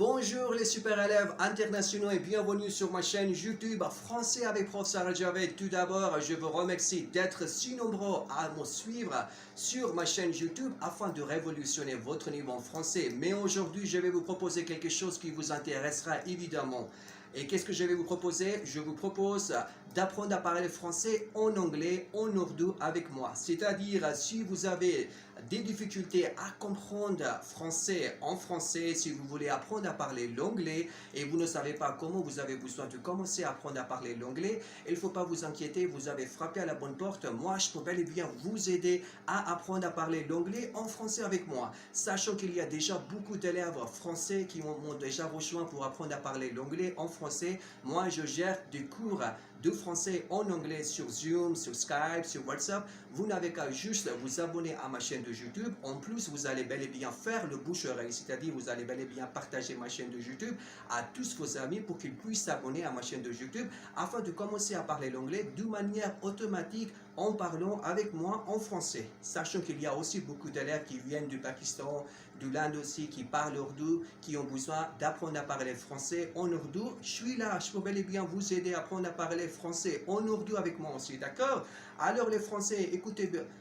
Bonjour les super élèves internationaux et bienvenue sur ma chaîne YouTube Français avec Prof Sarah Javed. Tout d'abord, je vous remercie d'être si nombreux à me suivre sur ma chaîne YouTube afin de révolutionner votre niveau en français. Mais aujourd'hui, je vais vous proposer quelque chose qui vous intéressera évidemment. Et qu'est-ce que je vais vous proposer? Je vous propose d'apprendre à parler français en anglais, en ourdou avec moi. C'est-à-dire, si vous avez des difficultés à comprendre français en français, si vous voulez apprendre à parler l'anglais et vous ne savez pas comment, vous avez besoin de commencer à apprendre à parler l'anglais, il ne faut pas vous inquiéter, vous avez frappé à la bonne porte. Moi, je peux bel et bien vous aider à apprendre à parler l'anglais en français avec moi. Sachant qu'il y a déjà beaucoup d'élèves français qui m'ont déjà rejoint pour apprendre à parler l'anglais en français. Moi, je gère des cours de français en anglais sur Zoom, sur Skype, sur WhatsApp. Vous n'avez qu'à juste vous abonner à ma chaîne de YouTube. En plus, vous allez bel et bien faire le bouche-oreille, c'est-à-dire vous allez bel et bien partager ma chaîne de YouTube à tous vos amis pour qu'ils puissent s'abonner à ma chaîne de YouTube afin de commencer à parler l'anglais de manière automatique en parlant avec moi en français. Sachant qu'il y a aussi beaucoup d'élèves qui viennent du Pakistan, de l'Inde aussi, qui parlent ourdou, qui ont besoin d'apprendre à parler français en ourdou. Je suis là, je peux bel et bien vous aider à apprendre à parler français en ourdou avec moi aussi, d'accord? Alors les Français,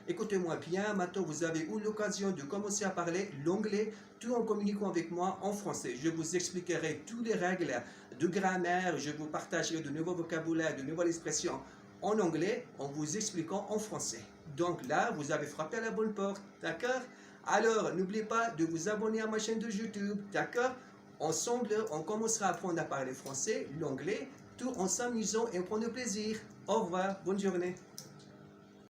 écoutez-moi bien, maintenant vous avez eu l'occasion de commencer à parler l'anglais tout en communiquant avec moi en français. Je vous expliquerai toutes les règles de grammaire, je vous partagerai de nouveaux vocabulaires, de nouvelles expressions en anglais en vous expliquant en français. Donc là, vous avez frappé à la bonne porte, d'accord? Alors, n'oubliez pas de vous abonner à ma chaîne de YouTube, d'accord? Ensemble, on commencera à apprendre à parler français, l'anglais, tout en s'amusant et en prenant plaisir. Au revoir, bonne journée.